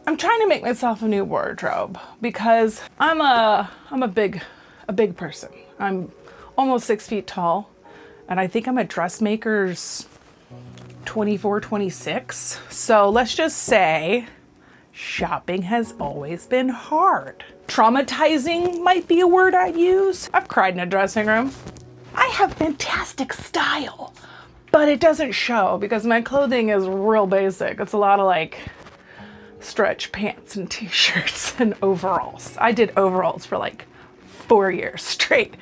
I'm trying to make myself a new wardrobe because I'm a big person. I'm almost 6 feet tall, and I think I'm a dressmaker's 24, 26. So let's just say shopping has always been hard. Traumatizing might be a word I'd use. I've cried in a dressing room. I have fantastic style, but it doesn't show because my clothing is real basic. It's a lot of like stretch pants and t-shirts and overalls. I did overalls for like 4 years straight.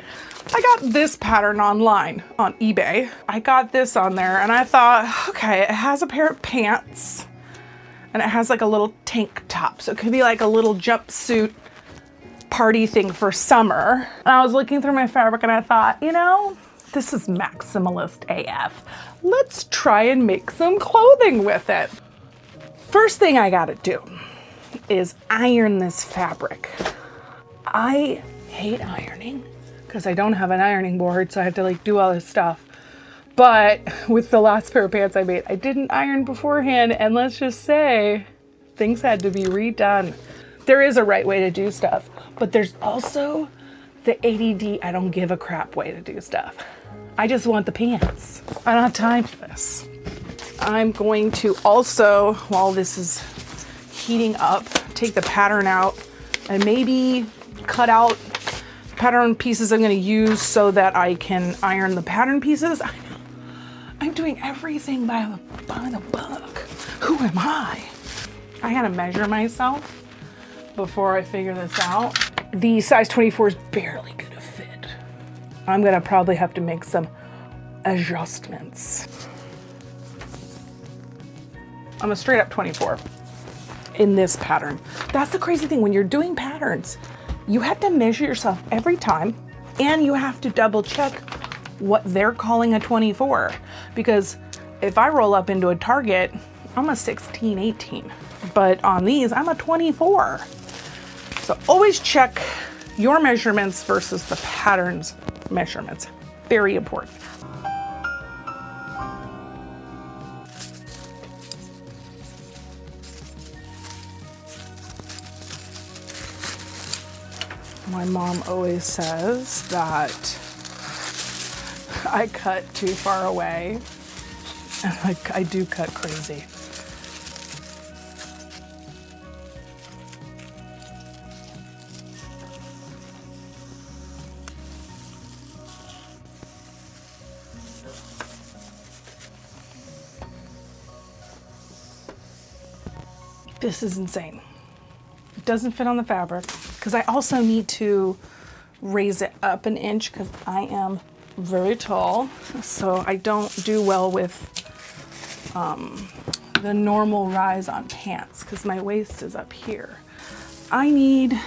I got this pattern online on eBay. I got this on there and I thought, okay, it has a pair of pants and it has like a little tank top. So it could be like a little jumpsuit party thing for summer. And I was looking through my fabric and I thought, you know, this is maximalist AF. Let's try and make some clothing with it. First thing I gotta do is iron this fabric. I hate ironing because I don't have an ironing board, so I have to like do all this stuff. But with the last pair of pants I made, I didn't iron beforehand, and let's just say things had to be redone. There is a right way to do stuff, but there's also the ADD I don't give a crap way to do stuff. I just want the pants. I don't have time for this. I'm going to also, while this is heating up, take the pattern out and maybe cut out pattern pieces I'm going to use so that I can iron the pattern pieces. I'm doing everything by the book. Who am I? I had to measure myself before I figure this out. The size 24 is barely gonna fit. I'm gonna probably have to make some adjustments. I'm a straight up 24 in this pattern. That's the crazy thing. When you're doing patterns, you have to measure yourself every time, and you have to double check what they're calling a 24. Because if I roll up into a Target, I'm a 16, 18. But on these, I'm a 24. So always check your measurements versus the pattern's measurements. Very important. My mom always says that I cut too far away, and like I do cut crazy. This is insane. It doesn't fit on the fabric because I also need to raise it up an inch because I am very tall, so I don't do well with the normal rise on pants because my waist is up here. I need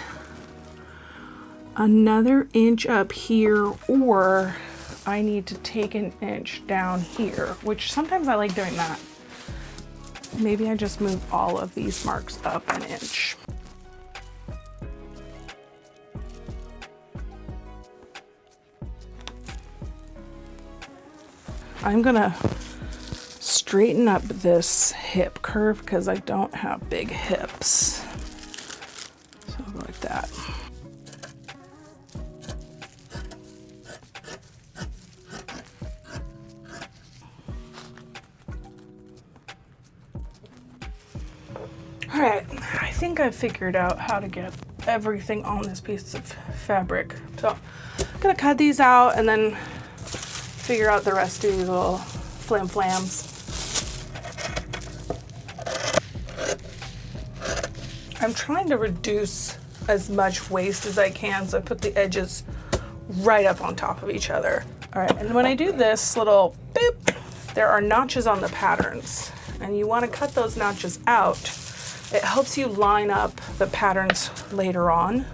another inch up here, or I need to take an inch down here, which sometimes I like doing that. Maybe I just move all of these marks up an inch. I'm gonna straighten up this hip curve because I don't have big hips. So I'll go like that. All right, I think I've figured out how to get everything on this piece of fabric. So I'm gonna cut these out and then figure out the rest of these little flam-flams. I'm trying to reduce as much waste as I can, so I put the edges right up on top of each other. All right, and when I do this little boop, there are notches on the patterns, and you want to cut those notches out. It helps you line up the patterns later on.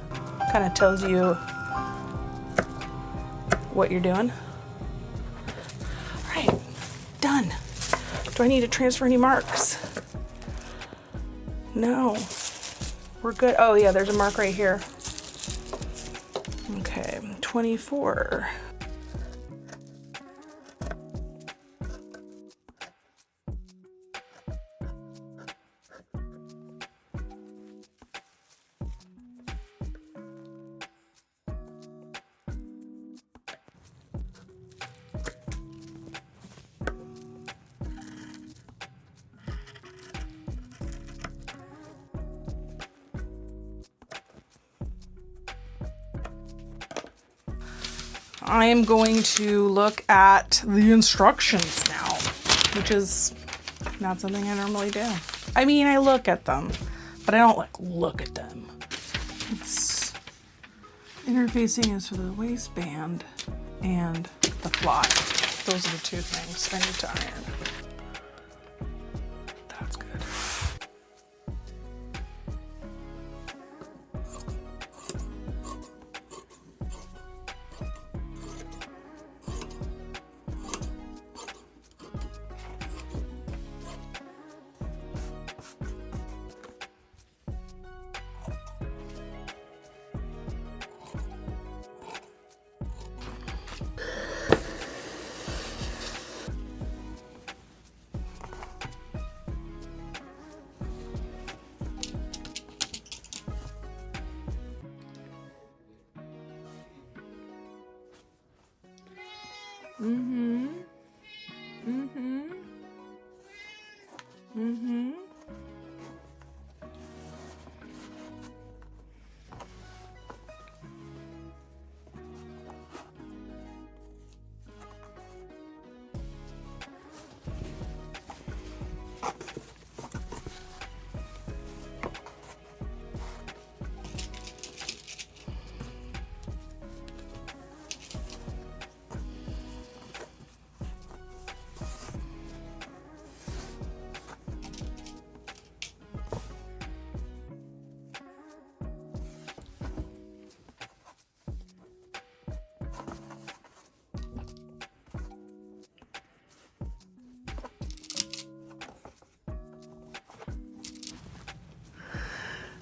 Kind of tells you what you're doing. All right, done. Do I need to transfer any marks? No, we're good. Oh yeah, there's a mark right here. Okay, 24. I am going to look at the instructions now, which is not something I normally do. I mean, I look at them, but I don't like look at them. It's interfacing is for the waistband and the fly. Those are the two things I need to iron. That's good. Mm-hmm. Mm-hmm. Mm-hmm.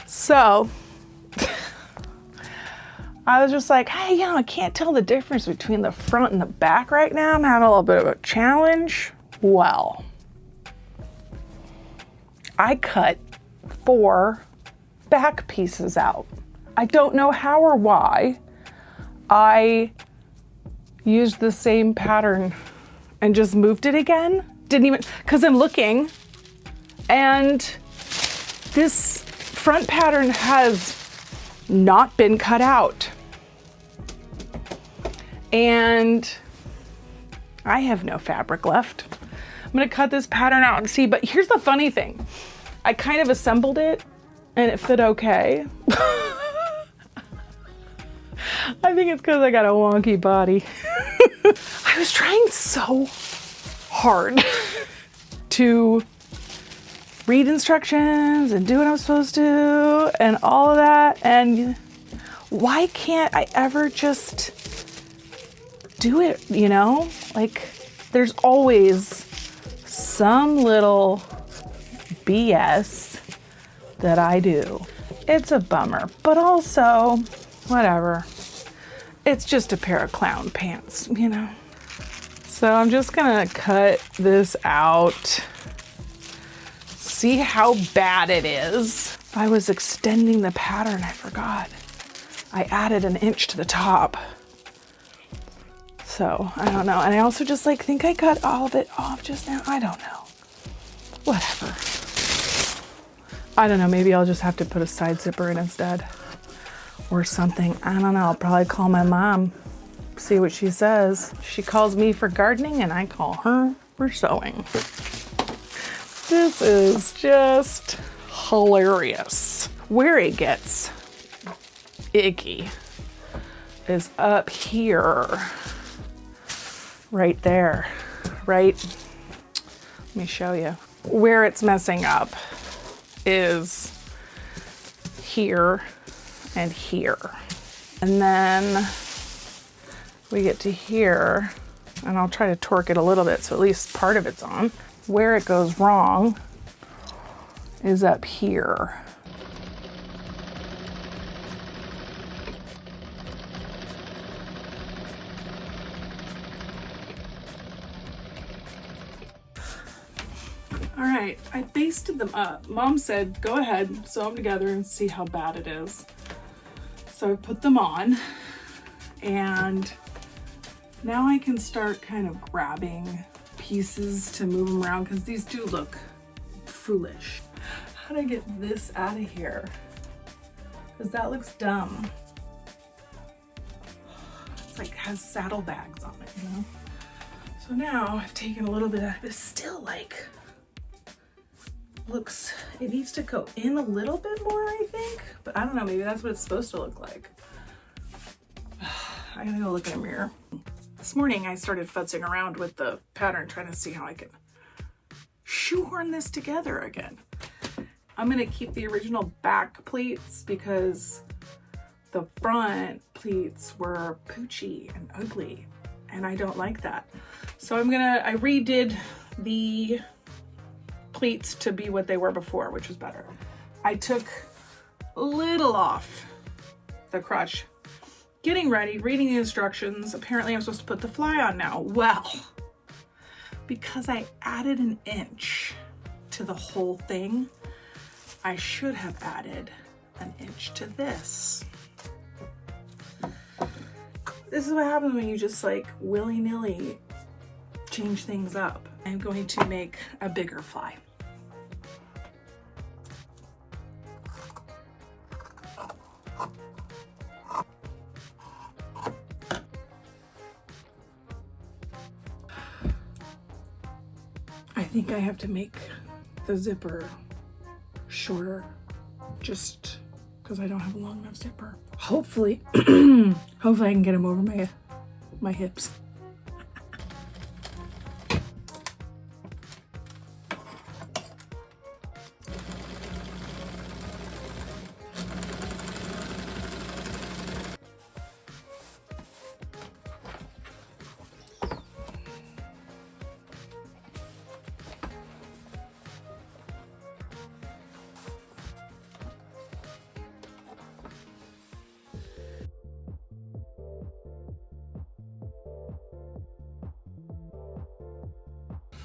So I was just like, hey, you know, I can't tell the difference between the front and the back right now. I'm having a little bit of a challenge. Well, I cut 4 back pieces out. I don't know how or why. I used the same pattern and just moved it again. Didn't even, because I'm looking, and this front pattern has not been cut out. And I have no fabric left. I'm gonna cut this pattern out and see, but here's the funny thing. I kind of assembled it and it fit okay. I think it's because I got a wonky body. I was trying so hard to read instructions and do what I'm supposed to and all of that. And why can't I ever just do it, you know? Like, there's always some little BS that I do. It's a bummer, but also, whatever. It's just a pair of clown pants, you know? So I'm just gonna cut this out. See how bad it is. If I was extending the pattern, I forgot. I added an inch to the top. So I don't know. And I also just like think I cut all of it off just now. I don't know. Whatever. I don't know. Maybe I'll just have to put a side zipper in instead or something. I don't know. I'll probably call my mom, see what she says. She calls me for gardening and I call her for sewing. This is just hilarious. Where it gets icky is up here, right there, right? Let me show you. Where it's messing up is here and here. And then we get to here, and I'll try to torque it a little bit so at least part of it's on. Where it goes wrong is up here. All right, I basted them up. Mom said, go ahead, sew them together and see how bad it is. So I put them on, and now I can start kind of grabbing pieces to move them around because these do look foolish. How do I get this out of here? Because that looks dumb. like has saddlebags on it, you know? So now I've taken a little bit of this, still like looks, it needs to go in a little bit more, I think, but I don't know, maybe that's what it's supposed to look like. I gotta go look in a mirror. This morning I started futzing around with the pattern, trying to see how I can shoehorn this together again. I'm gonna keep the original back pleats because the front pleats were poochy and ugly, and I don't like that. So I redid the pleats to be what they were before, which was better. I took a little off the crotch. Getting ready, reading the instructions. Apparently I'm supposed to put the fly on now. Well, because I added an inch to the whole thing, I should have added an inch to this. This is what happens when you just like willy-nilly change things up. I'm going to make a bigger fly. I think I have to make the zipper shorter just because I don't have a long enough zipper. Hopefully, hopefully I can get them over my hips.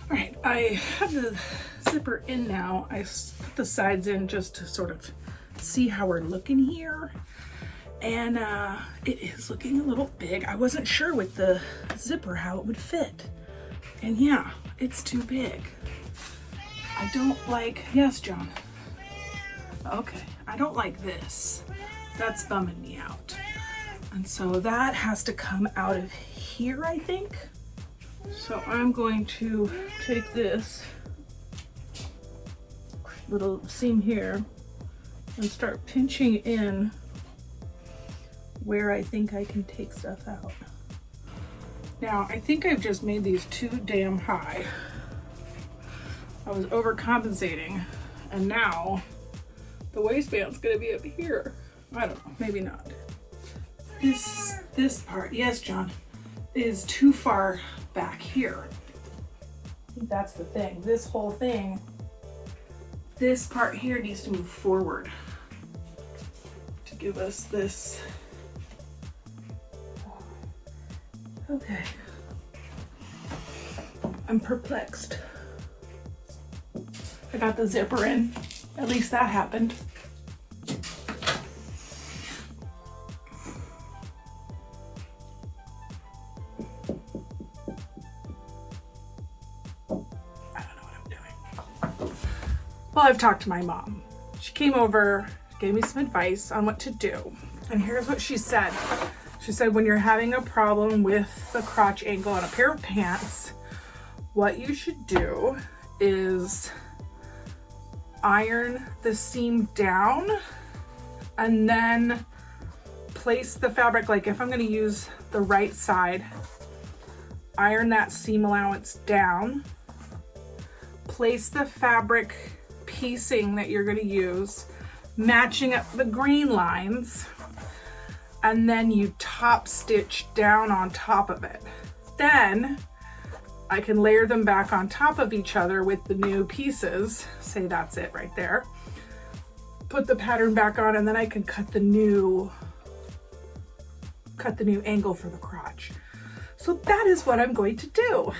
All right, I have the zipper in now. I put the sides in just to sort of see how we're looking here. And it is looking a little big. I wasn't sure with the zipper how it would fit. And yeah, it's too big. I don't like, yes, John. Okay, I don't like this. That's bumming me out. And so that has to come out of here, I think. So I'm going to take this little seam here and start pinching in where I think I can take stuff out. Now, I think I've just made these too damn high. I was overcompensating, and now the waistband's gonna be up here. I don't know, maybe not. This part, yes, John, is too far back here. I think that's the thing. This whole thing, this part here needs to move forward to give us this. Okay. I'm perplexed. I got the zipper in. At least that happened. Well, I've talked to my mom. She came over, gave me some advice on what to do. And here's what she said. She said, when you're having a problem with the crotch angle on a pair of pants, what you should do is iron the seam down and then place the fabric, like if I'm gonna use the right side, iron that seam allowance down, place the fabric piecing that you're going to use, matching up the green lines, and then you top stitch down on top of it. Then I can layer them back on top of each other with the new pieces. Say that's it right there. Put the pattern back on, and then I can cut the new angle for the crotch. So that is what I'm going to do.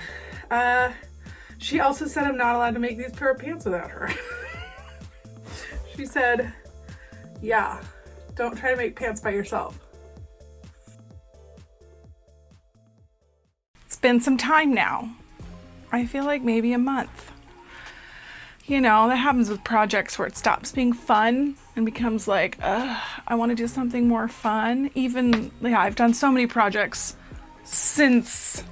She also said I'm not allowed to make these pair of pants without her. She said, yeah, don't try to make pants by yourself. It's been some time now. I feel like maybe a month. You know, that happens with projects where it stops being fun and becomes like, I want to do something more fun. Even, yeah, I've done so many projects since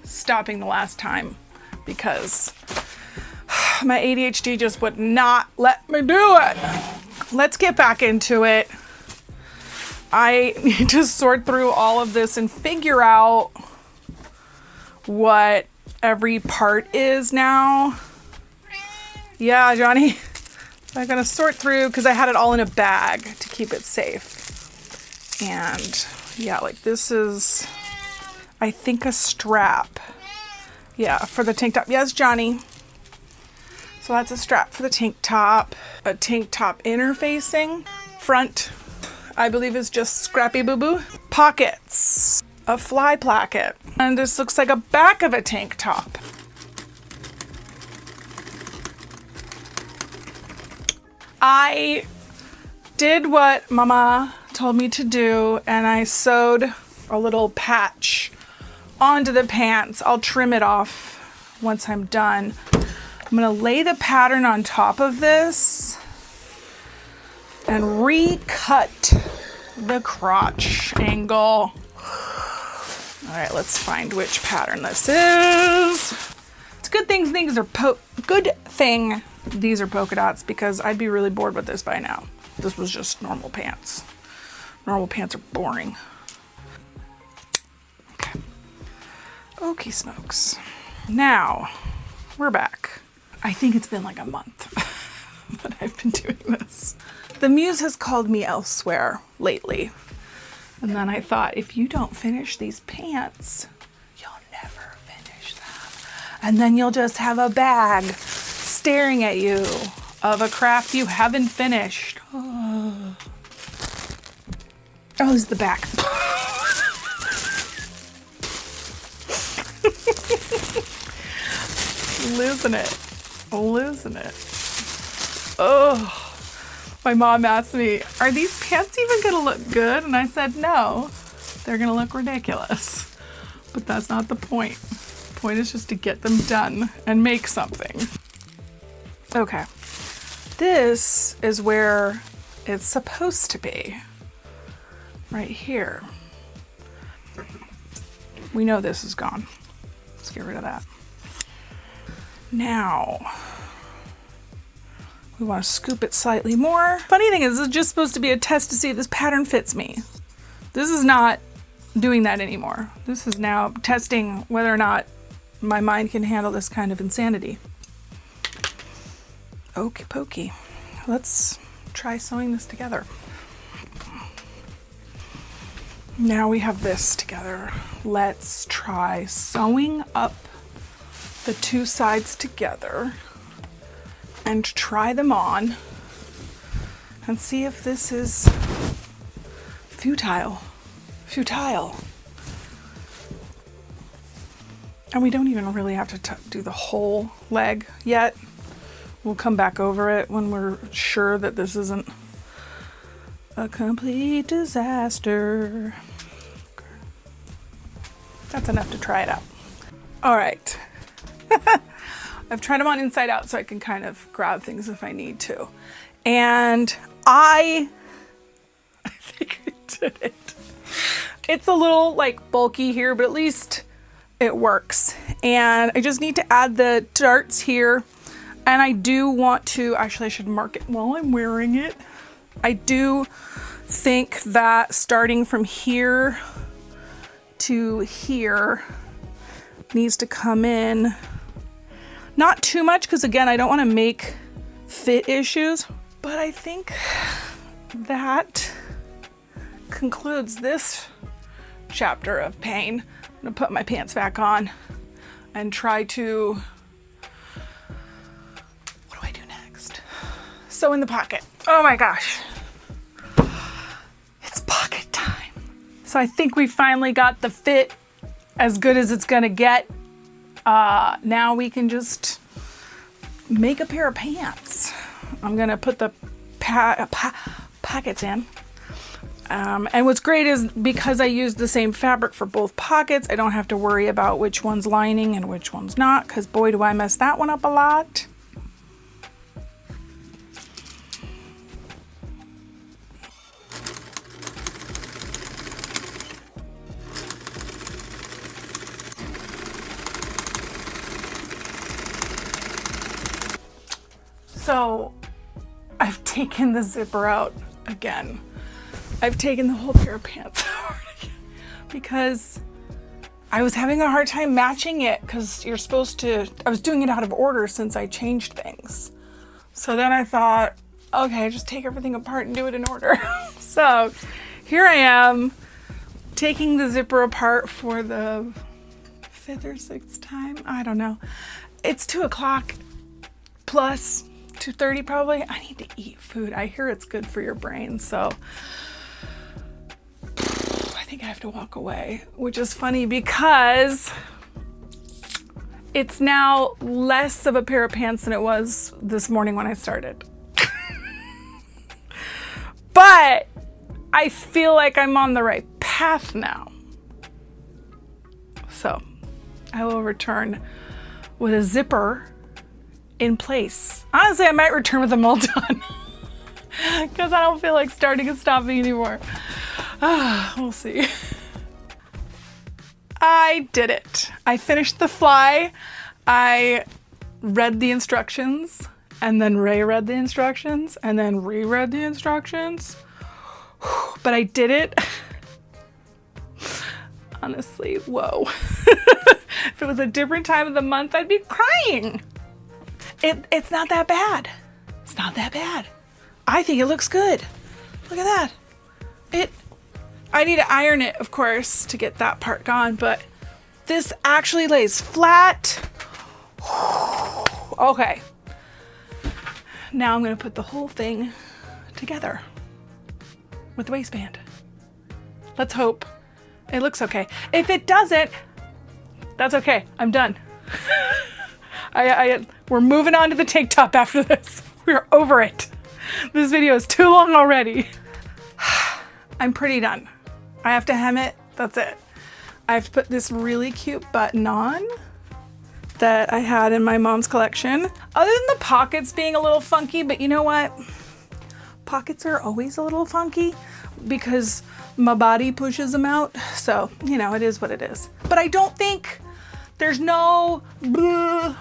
stopping the last time because my ADHD just would not let me do it. Let's get back into it. I need to sort through all of this and figure out what every part is now. Yeah, Johnny. I'm gonna sort through because I had it all in a bag to keep it safe. And yeah, like this is, I think, a strap. Yeah, for the tank top. Yes, Johnny. So that's a strap for the tank top. A tank top interfacing. Front, I believe, is just scrappy boo-boo. Pockets. A fly placket. And this looks like a back of a tank top. I did what Mama told me to do, and I sewed a little patch onto the pants. I'll trim it off once I'm done. I'm gonna lay the pattern on top of this and recut the crotch angle. All right, let's find which pattern this is. It's a good thing these are polka dots because I'd be really bored with this by now. This was just normal pants. Normal pants are boring. Okay. Okie smokes. Now, we're back. I think it's been like a month that I've been doing this. The muse has called me elsewhere lately. And then I thought, if you don't finish these pants, you'll never finish them. And then you'll just have a bag staring at you of a craft you haven't finished. Oh, this is the back. Losing it. Losing it. Oh. My mom asked me, are these pants even gonna look good? And I said, no, they're gonna look ridiculous. But that's not the point. The point is just to get them done and make something. Okay, this is where it's supposed to be. Right here. We know this is gone. Let's get rid of that. Now, we want to scoop it slightly more. Funny thing is, this is just supposed to be a test to see if this pattern fits me. This is not doing that anymore. This is now testing whether or not my mind can handle this kind of insanity. Okie pokey. Let's try sewing this together. Now we have this together. Let's try sewing up the two sides together and try them on and see if this is futile. And we don't even really have to do the whole leg yet. We'll come back over it when we're sure that this isn't a complete disaster. That's enough to try it out. All right. I've tried them on inside out so I can kind of grab things if I need to. And I think I did it. It's a little like bulky here, but at least it works. And I just need to add the darts here. And I do want to, actually I should mark it while I'm wearing it. I do think that starting from here to here needs to come in. Not too much, because again, I don't want to make fit issues, but I think that concludes this chapter of pain. I'm gonna put my pants back on and try to, what do I do next? Sew in the pocket. Oh my gosh. It's pocket time. So I think we finally got the fit as good as it's gonna get. Now we can just make a pair of pants. I'm gonna put the pockets in. And what's great is because I used the same fabric for both pockets, I don't have to worry about which one's lining and which one's not, because boy, do I mess that one up a lot. So I've taken the zipper out again. I've taken the whole pair of pants out again because I was having a hard time matching it because you're supposed to, I was doing it out of order since I changed things. So then I thought, okay, just take everything apart and do it in order. So here I am taking the zipper apart for the 5th or 6th time. I don't know. It's 2 o'clock plus 2:30 probably. I need to eat food. I hear it's good for your brain. So I think I have to walk away, which is funny because it's now less of a pair of pants than it was this morning when I started. But I feel like I'm on the right path now. So I will return with a zipper in place. Honestly, I might return with them all done because I don't feel like starting and stopping anymore. We'll see. I did it. I finished the fly. I read the instructions, and then Ray read the instructions, and then reread the instructions. But I did it. Honestly, whoa. If it was a different time of the month, I'd be crying. It's not that bad. It's not that bad. I think it looks good. Look at that. I need to iron it, of course, to get that part gone, but this actually lays flat. Okay. Now I'm gonna put the whole thing together with the waistband. Let's hope it looks okay. If it doesn't, that's okay. I'm done. We're moving on to the tank top after this. We're over it. This video is too long already. I'm pretty done. I have to hem it. That's it. I have to put this really cute button on that I had in my mom's collection. Other than the pockets being a little funky, but you know what? Pockets are always a little funky because my body pushes them out. So, you know, it is what it is. But I don't think there's no, you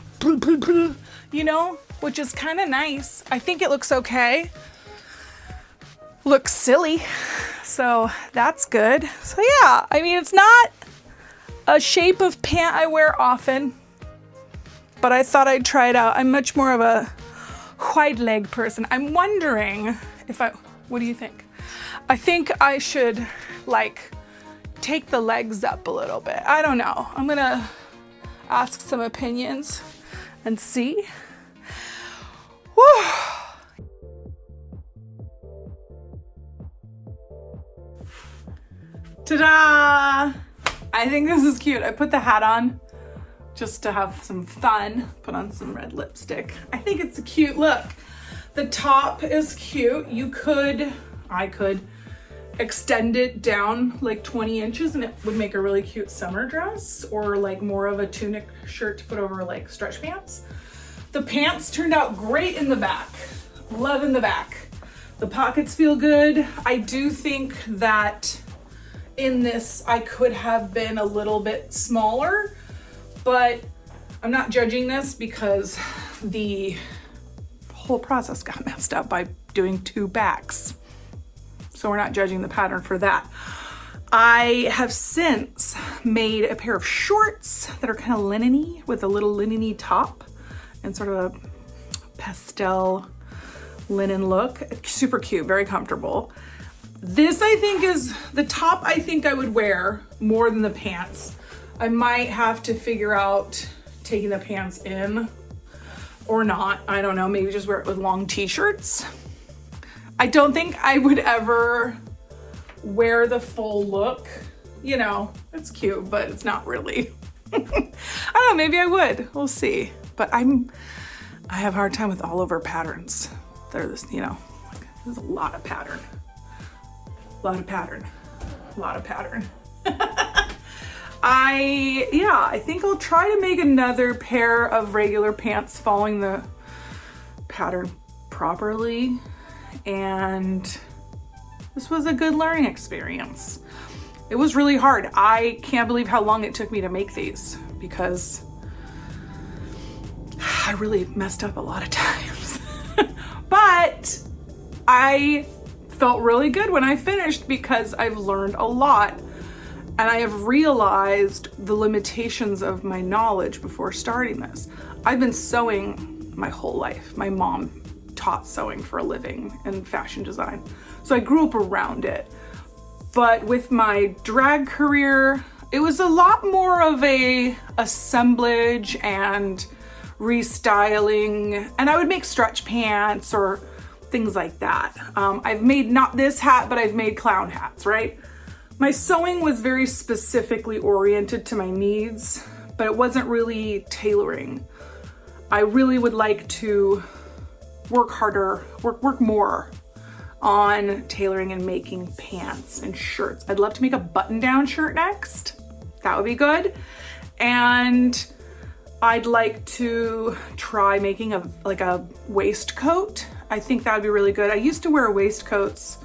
know, which is kind of nice. I think it looks okay. Looks silly. So that's good. So yeah, I mean, it's not a shape of pant I wear often, but I thought I'd try it out. I'm much more of a wide leg person. I'm wondering if what do you think? I think I should like take the legs up a little bit. I don't know. I'm gonna ask some opinions and see. Whew. Ta-da! I think this is cute. I put the hat on just to have some fun. Put on some red lipstick. I think it's a cute look. The top is cute. I could extend it down like 20 inches and it would make a really cute summer dress, or like more of a tunic shirt to put over like stretch pants. The pants turned out great in the back. Love in the back. The pockets feel good. I do think that in this I could have been a little bit smaller, but I'm not judging this because the whole process got messed up by doing 2 backs. So we're not judging the pattern for that. I have since made a pair of shorts that are kind of linen-y with a little linen-y top and sort of a pastel linen look. Super cute, very comfortable. This I think is the top I think I would wear more than the pants. I might have to figure out taking the pants in or not. I don't know, maybe just wear it with long t-shirts. I don't think I would ever wear the full look. You know, it's cute, but it's not really. I don't know, maybe I would, we'll see. But I have a hard time with all over patterns. There's, you know, there's a lot of pattern. A lot of pattern. I think I'll try to make another pair of regular pants following the pattern properly. And this was a good learning experience. It was really hard. I can't believe how long it took me to make these because I really messed up a lot of times. But I felt really good when I finished because I've learned a lot and I have realized the limitations of my knowledge before starting this. I've been sewing my whole life. My mom taught sewing for a living and fashion design, so I grew up around it. But with my drag career, it was a lot more of a assemblage and restyling, and I would make stretch pants or things like that. I've made not this hat, but I've made clown hats, right? My sewing was very specifically oriented to my needs, but it wasn't really tailoring. I really would like to work harder, work more on tailoring and making pants and shirts. I'd love to make a button-down shirt next. That would be good. And I'd like to try making a waistcoat. I think that would be really good. I used to wear waistcoats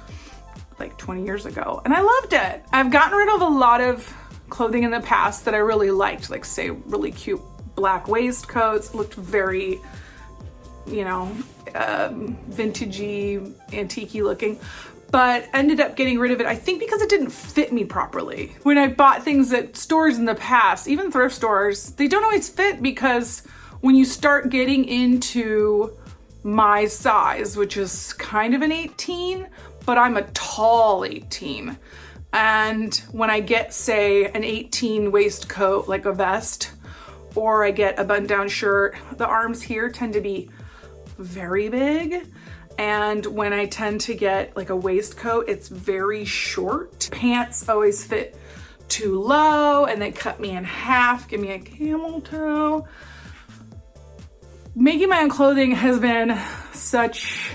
like 20 years ago and I loved it. I've gotten rid of a lot of clothing in the past that I really liked, like say really cute black waistcoats, looked very, you know, vintagey, antique-y looking, but ended up getting rid of it, I think because it didn't fit me properly. When I bought things at stores in the past, even thrift stores, they don't always fit because when you start getting into my size, which is kind of an 18, but I'm a tall 18. And when I get, say, an 18 waistcoat, like a vest, or I get a button-down shirt, the arms here tend to be very big. And when I tend to get like a waistcoat, it's very short. Pants always fit too low and they cut me in half, give me a camel toe. Making my own clothing has been such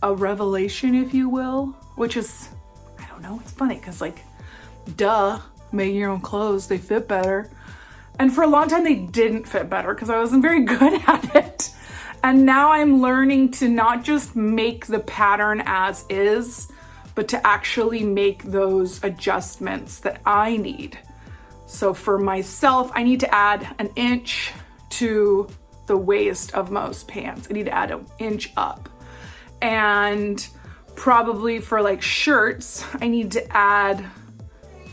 a revelation, if you will, which is, I don't know, it's funny because like, duh, making your own clothes, they fit better. And for a long time they didn't fit better because I wasn't very good at it. And now I'm learning to not just make the pattern as is, but to actually make those adjustments that I need. So for myself, I need to add an inch to the waist of most pants. I need to add an inch up. And probably for like shirts, I need to add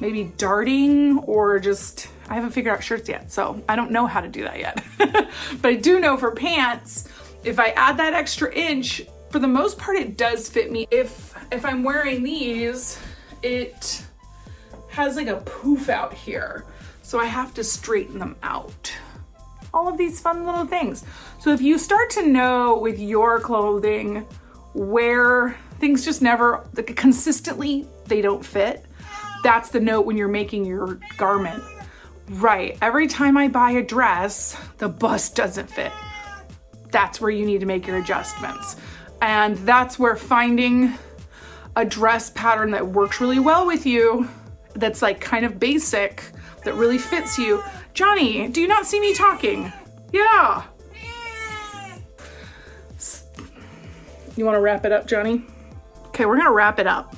maybe darting or just, I haven't figured out shirts yet, so I don't know how to do that yet. But I do know for pants, if I add that extra inch, for the most part, it does fit me. If I'm wearing these, it has like a poof out here, so I have to straighten them out. All of these fun little things. So if you start to know with your clothing where things just never, like consistently, they don't fit, that's the note when you're making your garment. Right, every time I buy a dress, the bust doesn't fit. That's where you need to make your adjustments. And that's where finding a dress pattern that works really well with you, that's like kind of basic, that really fits you. Johnny, do you not see me talking? Yeah. You wanna wrap it up, Johnny? Okay, we're gonna wrap it up.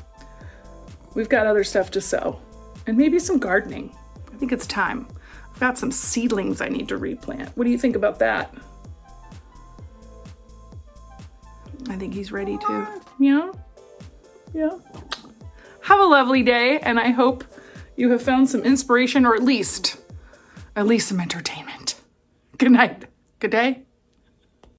We've got other stuff to sew and maybe some gardening. I think it's time. I've got some seedlings I need to replant. What do you think about that? I think he's ready to. Yeah? Yeah. Have a lovely day, and I hope you have found some inspiration or at least some entertainment. Good night. Good day.